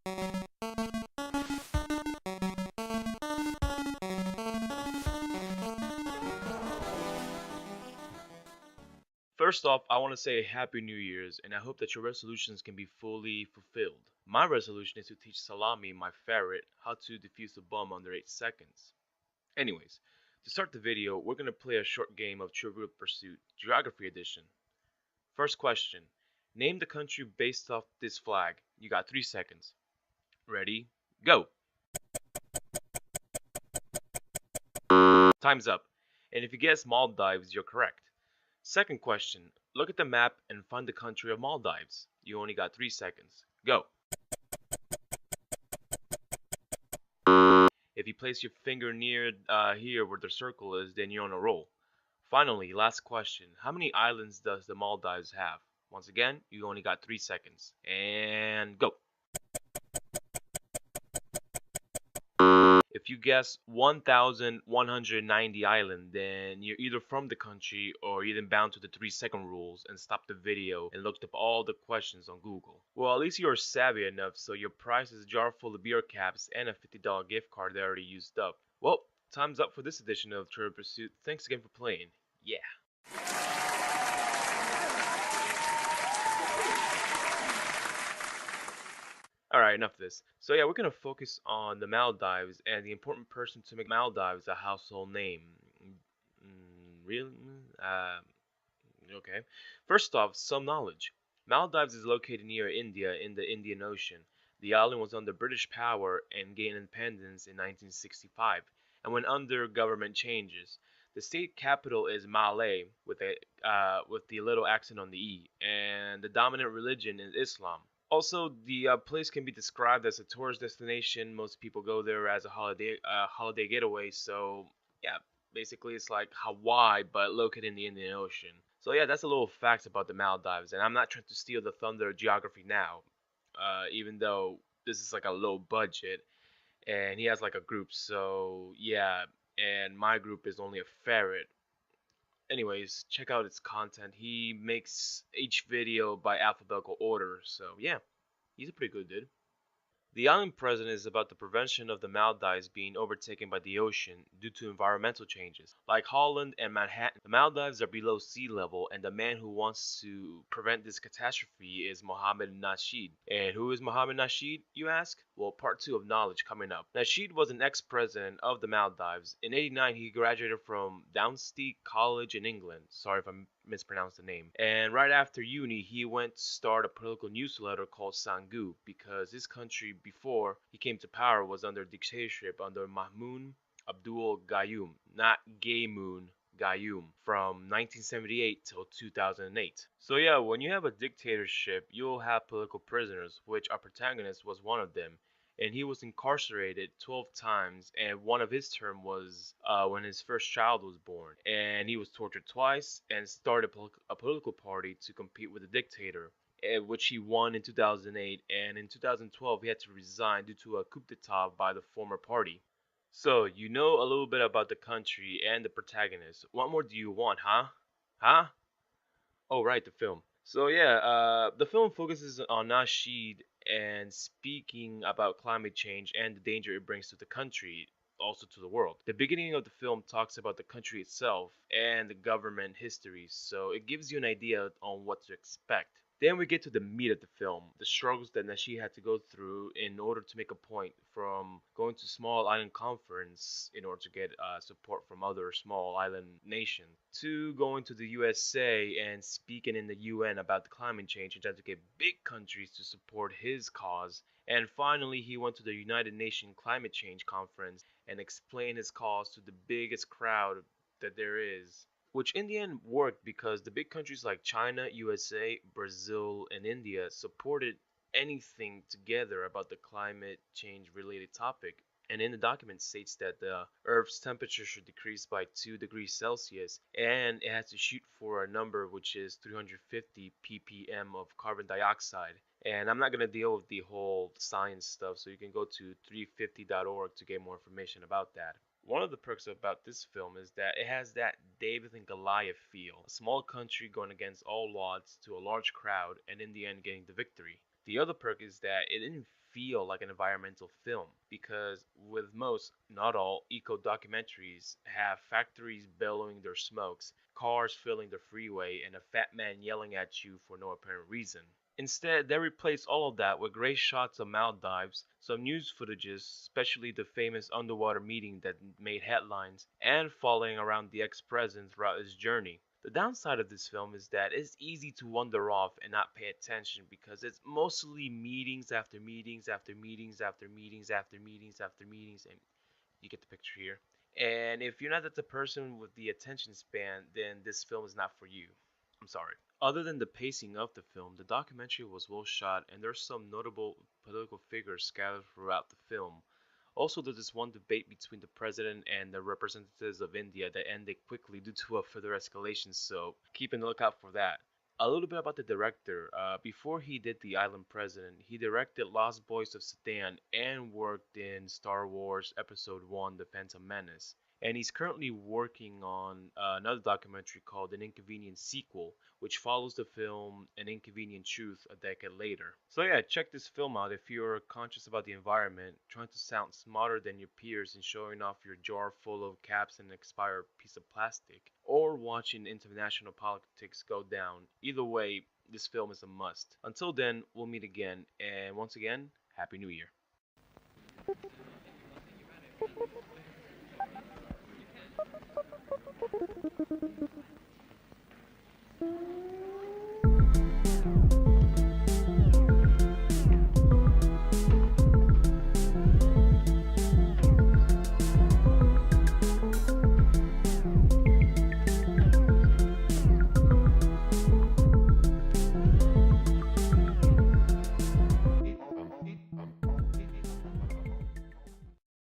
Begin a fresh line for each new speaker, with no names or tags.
First off, I want to say Happy New Year's, and I hope that your resolutions can be fully fulfilled. My resolution is to teach Salami, my ferret, how to defuse a bomb under 8 seconds. Anyways, to start the video, we're going to play a short game of Trivial Pursuit, Geography Edition. First question. Name the country based off this flag. You got 3 seconds. Ready? Go! Time's up. And if you guess Maldives, you're correct. Second question. Look at the map and find the country of Maldives. You only got 3 seconds. Go! If you place your finger near here where the circle is, then you're on a roll. Finally, last question. How many islands does the Maldives have? Once again, you only got 3 seconds. And go. If you guess 1,190 island, then you're either from the country or you're bound to the 3 second rules and stop the video and looked up all the questions on Google. Well, at least you're savvy enough so your prize is a jar full of beer caps and a $50 gift card they already used up. Well, time's up for this edition of Trivial Pursuit. Thanks again for playing. Yeah. Alright, enough of this. So yeah, we're gonna focus on the Maldives and the important person to make Maldives a household name. Really? Uh, okay. First off, some knowledge. Maldives is located near India in the Indian Ocean. The island was under British power and gained independence in 1965 and went under government changes. The state capital is Malé with the little accent on the E, and the dominant religion is Islam. Also, the place can be described as a tourist destination. Most people go there as a holiday getaway. So yeah, basically it's like Hawaii but located in the Indian Ocean. So yeah, that's a little facts about the Maldives. And I'm not trying to steal the thunder of geography now, even though this is like a low budget and he has like a group. So yeah, and my group is only a ferret. Anyways, check out its content. He makes each video by alphabetical order. So yeah, he's a pretty good dude. The island president is about the prevention of the Maldives being overtaken by the ocean due to environmental changes. Like Holland and Manhattan, the Maldives are below sea level, and the man who wants to prevent this catastrophe is Mohammed Nasheed. And who is Mohammed Nasheed, you ask? Well, part 2 of knowledge coming up. Nasheed was an ex-president of the Maldives. In '89, he graduated from Downstead College in England. Sorry if I mispronounced the name. And right after uni, he went to start a political newsletter called Sangu because his country before he came to power was under dictatorship under Mahmoud Abdul Gayoom, not Gay Moon Gayoom, from 1978 till 2008. So yeah, when you have a dictatorship, you'll have political prisoners, which our protagonist was one of them, and he was incarcerated 12 times, and one of his term was when his first child was born, and he was tortured twice and started a political party to compete with the dictator, which he won in 2008, and in 2012 he had to resign due to a coup d'etat by the former party. So you know a little bit about the country and the protagonist. What more do you want, huh? Huh? Oh, right, the film. So yeah, the film focuses on Nasheed and speaking about climate change and the danger it brings to the country, also to the world. The beginning of the film talks about the country itself and the government history, so it gives you an idea on what to expect. Then we get to the meat of the film, the struggles that Nashi had to go through in order to make a point, from going to small island conference in order to get support from other small island nations, to going to the USA and speaking in the UN about the climate change and trying to get big countries to support his cause. And finally, he went to the United Nations Climate Change Conference and explained his cause to the biggest crowd that there is, which in the end worked because the big countries like China, USA, Brazil, and India supported anything together about the climate change related topic. And in the document states that the Earth's temperature should decrease by 2 degrees Celsius, and it has to shoot for a number which is 350 ppm of carbon dioxide. And I'm not going to deal with the whole science stuff, so you can go to 350.org to get more information about that. One of the perks about this film is that it has that David and Goliath feel. A small country going against all odds to a large crowd and in the end getting the victory. The other perk is that it didn't feel like an environmental film because, with most, not all, eco documentaries have factories bellowing their smokes, cars filling the freeway, and a fat man yelling at you for no apparent reason. Instead, they replaced all of that with great shots of Maldives, some news footages, especially the famous underwater meeting that made headlines, and following around the ex president throughout his journey. The downside of this film is that it's easy to wander off and not pay attention because it's mostly meetings after meetings after meetings after meetings after meetings after meetings, and you get the picture here. And if you're not the person with the attention span, then this film is not for you. I'm sorry. Other than the pacing of the film, the documentary was well shot and there's some notable political figures scattered throughout the film. Also, there's this one debate between the president and the representatives of India that ended quickly due to a further escalation, so keep a lookout for that. A little bit about the director. Before he did The Island President, he directed Lost Boys of Sudan and worked in Star Wars Episode 1 The Phantom Menace. And he's currently working on another documentary called An Inconvenient Sequel, which follows the film An Inconvenient Truth a decade later. So yeah, check this film out if you're conscious about the environment, trying to sound smarter than your peers and showing off your jar full of caps and an expired piece of plastic, or watching international politics go down. Either way, this film is a must. Until then, we'll meet again, and once again, Happy New Year.